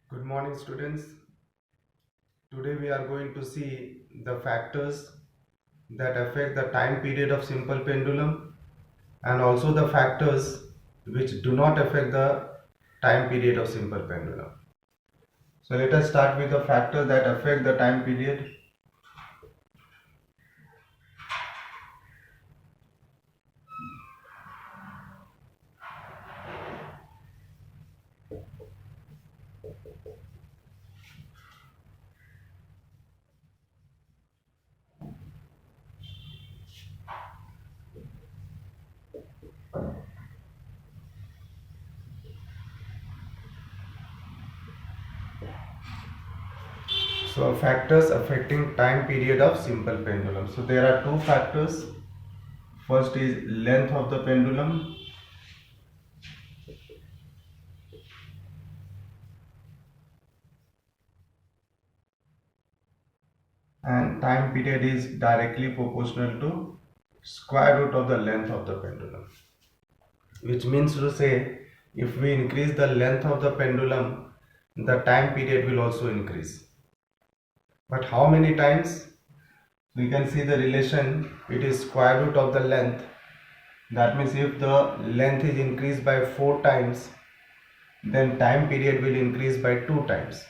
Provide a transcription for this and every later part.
Good morning, students. Today we are going to see the factors that affect the time period of simple pendulum and also the factors which do not affect the time period of simple pendulum. So let us start with the factors that affect the time period. So factors affecting time period of simple pendulum. So there are two factors. First is length of the pendulum and time period is directly proportional to square root of the length of the pendulum, which means to say if we increase the length of the pendulum, the time period will also increase. But how many times? We can see the relation, it is square root of the length. That means if the length is increased by 4 times, then time period will increase by 2 times,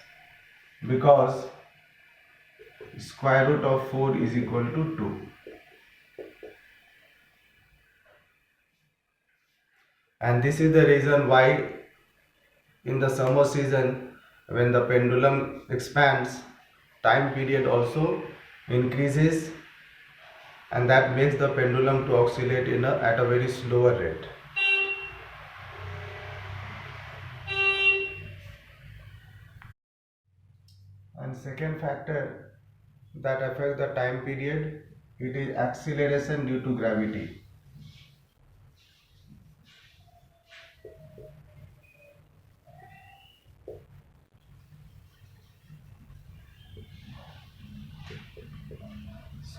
because square root of 4 is equal to 2. And this is the reason why in the summer season, when the pendulum expands, time period also increases, and that makes the pendulum to oscillate at a very slower rate. And second factor that affects the time period, it is acceleration due to gravity.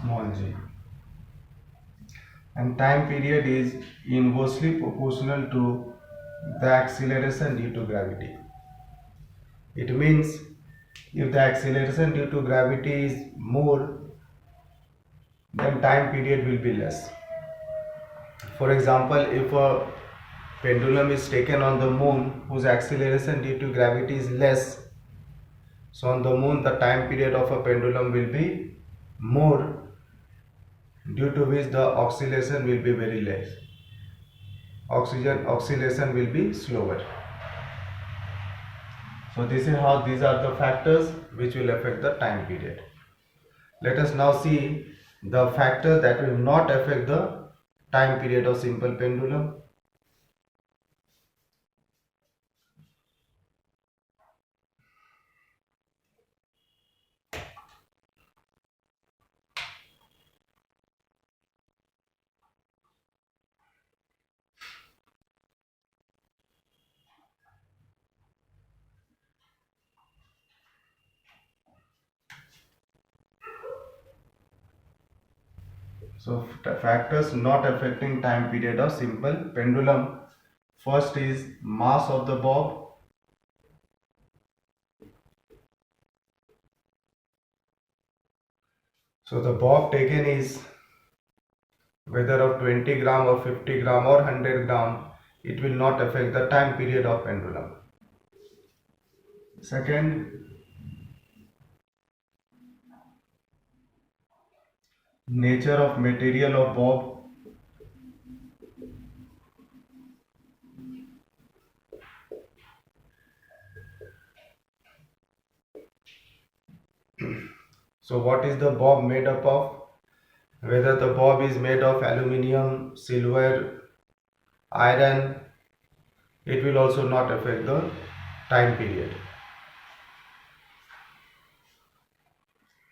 Small g. And time period is inversely proportional to the acceleration due to gravity. It means if the acceleration due to gravity is more, then time period will be less. For example, if a pendulum is taken on the moon whose acceleration due to gravity is less, so on the moon the time period of a pendulum will be more, due to which the oscillation will be very less. Oscillation will be slower. So this is how these are the factors which will affect the time period. Let us now see the factors that will not affect the time period of simple pendulum. So factors not affecting time period of simple pendulum. First is mass of the bob. So the bob taken is whether of 20 gram or 50 gram or 100 gram, it will not affect the time period of pendulum. Second, nature of material of bob. So what is the bob made up of? Whether the bob is made of aluminium, silver, iron, it will also not affect the time period.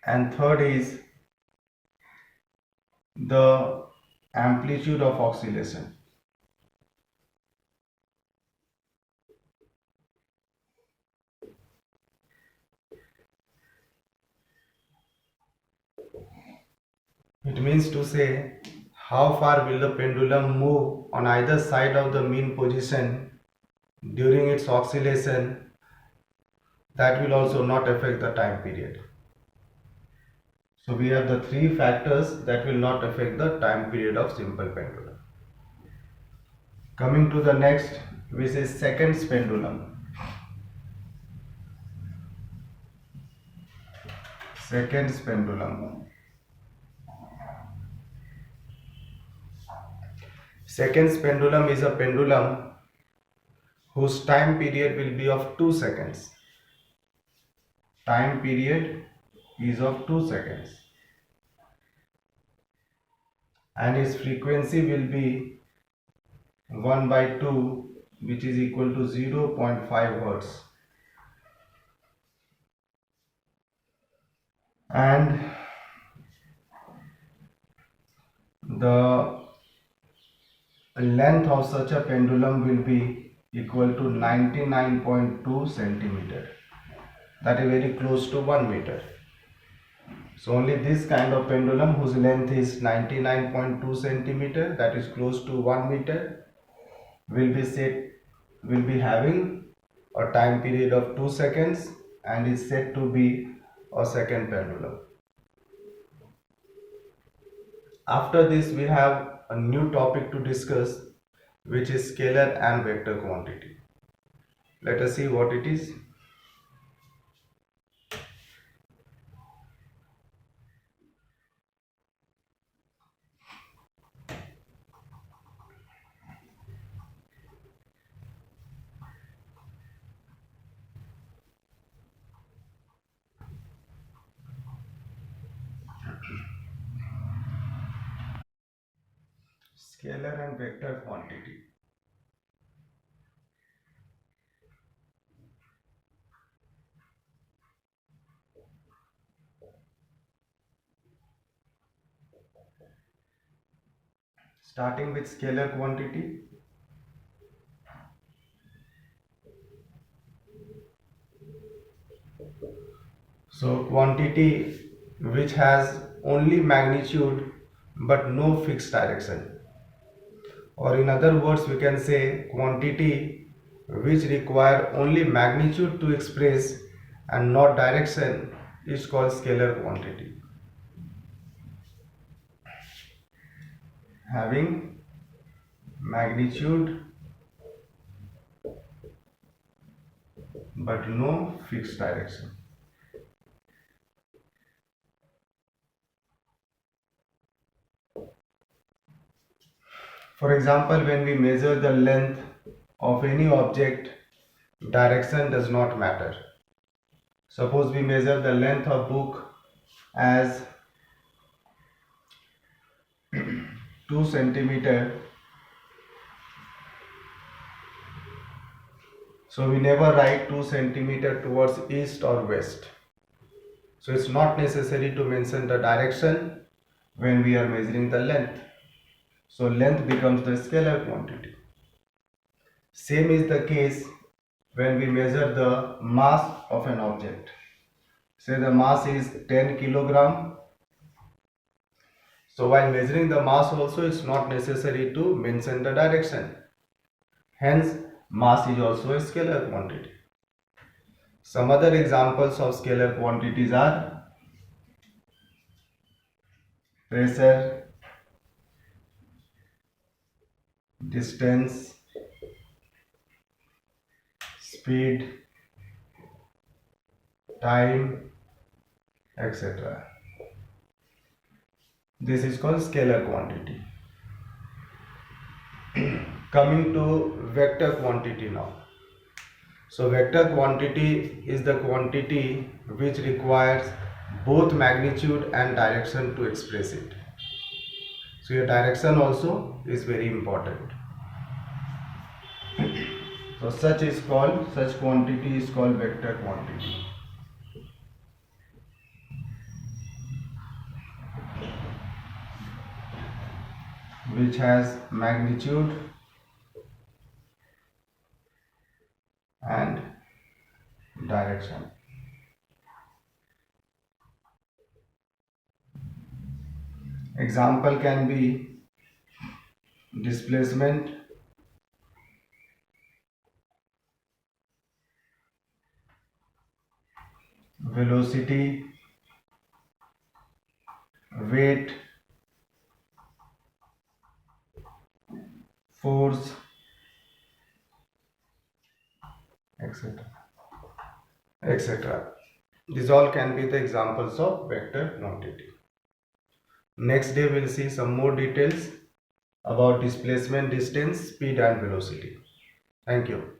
And third is the amplitude of oscillation. It means to say how far will the pendulum move on either side of the mean position during its oscillation that will also not affect the time period. So we have the three factors that will not affect the time period of simple pendulum. Coming to the next, which is seconds pendulum. Seconds pendulum. Seconds pendulum is a pendulum whose time period will be of 2 seconds. Time period is of 2 seconds. And its frequency will be 1 by 2, which is equal to 0.5 Hertz. And the length of such a pendulum will be equal to 99.2 centimeter. That is very close to 1 meter. So only this kind of pendulum whose length is 99.2 centimeter, that is close to 1 meter, will be having a time period of 2 seconds and is said to be a second pendulum. After this we have a new topic to discuss, which is scalar and vector quantity. Let us see what it is. Scalar and vector quantity. Starting with scalar quantity. So quantity which has only magnitude but no fixed direction. Or in other words, we can say quantity which require only magnitude to express and not direction is called scalar quantity. Having magnitude but no fixed direction. For example, when we measure the length of any object, direction does not matter. Suppose we measure the length of book as 2 centimeter. So we never write 2 centimeter towards east or west. So it's not necessary to mention the direction when we are measuring the length. So length becomes the scalar quantity. Same is the case when we measure the mass of an object. Say the mass is 10 kilogram. So while measuring the mass also, it's not necessary to mention the direction. Hence, mass is also a scalar quantity. Some other examples of scalar quantities are pressure, distance, speed, time, etc. This is called scalar quantity. Coming to vector quantity now. So vector quantity is the quantity which requires both magnitude and direction to express it. So your direction also is very important. So such quantity is called vector quantity. Which has magnitude and direction. Example can be displacement, velocity, weight, force, etc. etc. These all can be the examples of vector nonlinearity. Next day we will see some more details about displacement, distance, speed and velocity. Thank you.